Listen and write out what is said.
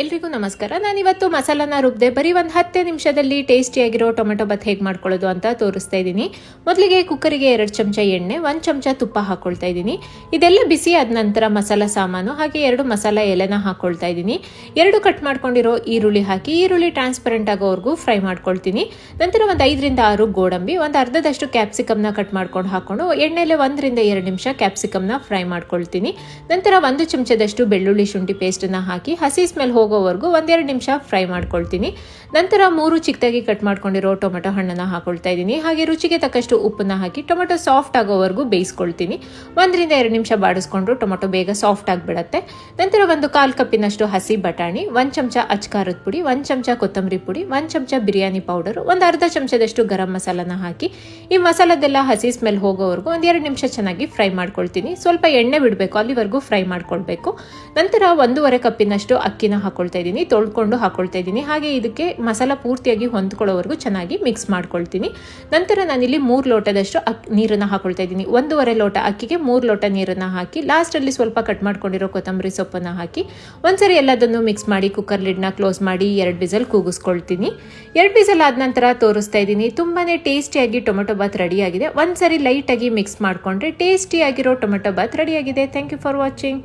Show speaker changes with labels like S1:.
S1: ಎಲ್ರಿಗೂ ನಮಸ್ಕಾರ. ನಾನಿವತ್ತು ಮಸಾಲಾನ ರುಬ್ದೆ ಬರೀ ಒಂದು 10 ನಿಮಿಷದಲ್ಲಿ ಟೇಸ್ಟಿಯಾಗಿರೋ ಟೊಮೆಟೊ ಬಾತ್ ಹೇಗೆ ಮಾಡ್ಕೊಳ್ಳೋದು ಅಂತ ತೋರಿಸ್ತಾ ಇದ್ದೀನಿ. ಮೊದಲಿಗೆ ಕುಕ್ಕರಿಗೆ 2 ಚಮಚ ಎಣ್ಣೆ, 1 ಚಮಚ ತುಪ್ಪ ಹಾಕೊಳ್ತಾ ಇದ್ದೀನಿ. ಇದೆಲ್ಲ ಬಿಸಿ ಆದ ನಂತರ ಮಸಾಲ ಸಾಮಾನು ಹಾಗೆ 2 ಮಸಾಲ ಎಲೆನ ಹಾಕೊಳ್ತಾ ಇದ್ದೀನಿ. 2 ಕಟ್ ಮಾಡ್ಕೊಂಡಿರೋ ಈರುಳ್ಳಿ ಹಾಕಿ ಈರುಳ್ಳಿ ಟ್ರಾನ್ಸ್ಪರೆಂಟ್ ಆಗೋವರೆಗೂ ಫ್ರೈ ಮಾಡ್ಕೊಳ್ತೀನಿ. ನಂತರ ಒಂದು 5 ರಿಂದ 6 ಗೋಡಂಬಿ, ಒಂದು ಅರ್ಧದಷ್ಟು ಕ್ಯಾಪ್ಸಿಕಮ್ನ ಕಟ್ ಮಾಡ್ಕೊಂಡು ಹಾಕೊಂಡು ಎಣ್ಣೆಲೆ 1 ರಿಂದ 2 ನಿಮಿಷ ಕ್ಯಾಪ್ಸಿಕಮ್ನ ಫ್ರೈ ಮಾಡ್ಕೊಳ್ತೀನಿ. ನಂತರ 1 ಚಮಚದಷ್ಟು ಬೆಳ್ಳುಳ್ಳಿ ಶುಂಠಿ ಪೇಸ್ಟನ್ನ ಹಾಕಿ ಹಸಿ ಸ್ಮೆಲ್ ಹೋಗೋವರೆಗೂ 1-2 ನಿಮಿಷ ಫ್ರೈ ಮಾಡ್ಕೊಳ್ತೀನಿ. ನಂತರ 3 ಚಿಕ್ಕದಾಗಿ ಕಟ್ ಮಾಡ್ಕೊಂಡಿರೋ ಟೊಮೆಟೊ ಹಣ್ಣನ್ನು ಹಾಕೊಳ್ತಾ ಇದ್ದೀನಿ. ಹಾಗೆ ರುಚಿಗೆ ತಕ್ಕಷ್ಟು ಉಪ್ಪನ್ನ ಹಾಕಿ ಟೊಮೆಟೊ ಸಾಫ್ಟ್ ಆಗೋವರೆಗೂ ಬೇಯಿಸ್ಕೊಳ್ತೀನಿ. 1 ರಿಂದ 2 ನಿಮಿಷ ಬಾಡಿಸ್ಕೊಂಡ್ರು ಟೊಮೆಟೊ ಬೇಗ ಸಾಫ್ಟ್ ಆಗಿಬಿಡತ್ತೆ. ನಂತರ 1/4 ಕಪ್ಪಿನಷ್ಟು ಹಸಿ ಬಟಾಣಿ, 1 ಚಮಚ ಅಚ್ಕಾರದ ಪುಡಿ, 1 ಚಮಚ ಕೊತ್ತಂಬರಿ ಪುಡಿ, 1 ಚಮಚ ಬಿರಿಯಾನಿ ಪೌಡರ್, ಒಂದು ಅರ್ಧ ಚಮಚದಷ್ಟು ಗರಂ ಮಸಾಲನ ಹಾಕಿ ಈ ಮಸಾಲದೆಲ್ಲ ಹಸಿ ಸ್ಮೆಲ್ ಹೋಗೋವರೆಗೂ 1-2 ನಿಮಿಷ ಚೆನ್ನಾಗಿ ಫ್ರೈ ಮಾಡ್ಕೊಳ್ತೀನಿ. ಸ್ವಲ್ಪ ಎಣ್ಣೆ ಬಿಡಬೇಕು, ಅಲ್ಲಿವರೆಗೂ ಫ್ರೈ ಮಾಡ್ಕೊಳ್ಬೇಕು. ನಂತರ 1/2 ಕಪ್ಪಿನಷ್ಟು ಅಕ್ಕಿನ ಹಾಕೊಳ್ತಾ ಇದ್ದೀನಿ, ತೊಳ್ಕೊಂಡು ಹಾಕೊಳ್ತಾ ಇದ್ದೀನಿ. ಹಾಗೆ ಇದಕ್ಕೆ ಮಸಾಲ ಪೂರ್ತಿಯಾಗಿ ಹೊಂದ್ಕೊಳ್ಳೋವರೆಗೂ ಚೆನ್ನಾಗಿ ಮಿಕ್ಸ್ ಮಾಡ್ಕೊಳ್ತೀನಿ. ನಂತರ ನಾನಿಲ್ಲಿ 3 ಲೋಟದಷ್ಟು ನೀರನ್ನು ಹಾಕೊಳ್ತಾ ಇದ್ದೀನಿ. 1.5 ಲೋಟ ಅಕ್ಕಿಗೆ 3 ಲೋಟ ನೀರನ್ನು ಹಾಕಿ ಲಾಸ್ಟಲ್ಲಿ ಸ್ವಲ್ಪ ಕಟ್ ಮಾಡ್ಕೊಂಡಿರೋ ಕೊತ್ತಂಬರಿ ಸೊಪ್ಪನ್ನು ಹಾಕಿ ಒಂದ್ಸರಿ ಎಲ್ಲದನ್ನು ಮಿಕ್ಸ್ ಮಾಡಿ ಕುಕ್ಕರ್ ಲಿಡ್ನ ಕ್ಲೋಸ್ ಮಾಡಿ 2 ವಿಸಲ್ ಕೂಗಿಸ್ಕೊಳ್ತೀನಿ. 2 ವಿಸಲ್ ಆದ ನಂತರ ತೋರಿಸ್ತಾ ಇದ್ದೀನಿ. ತುಂಬಾನೇ ಟೇಸ್ಟಿಯಾಗಿ ಟೊಮೆಟೊ ಬಾತ್ ರೆಡಿಯಾಗಿದೆ. ಒಂದ್ಸರಿ ಲೈಟಾಗಿ ಮಿಕ್ಸ್ ಮಾಡಿಕೊಂಡ್ರೆ ಟೇಸ್ಟಿಯಾಗಿರೋ ಟೊಮೆಟೊ ಬಾತ್ ರೆಡಿಯಾಗಿದೆ. Thank you for watching.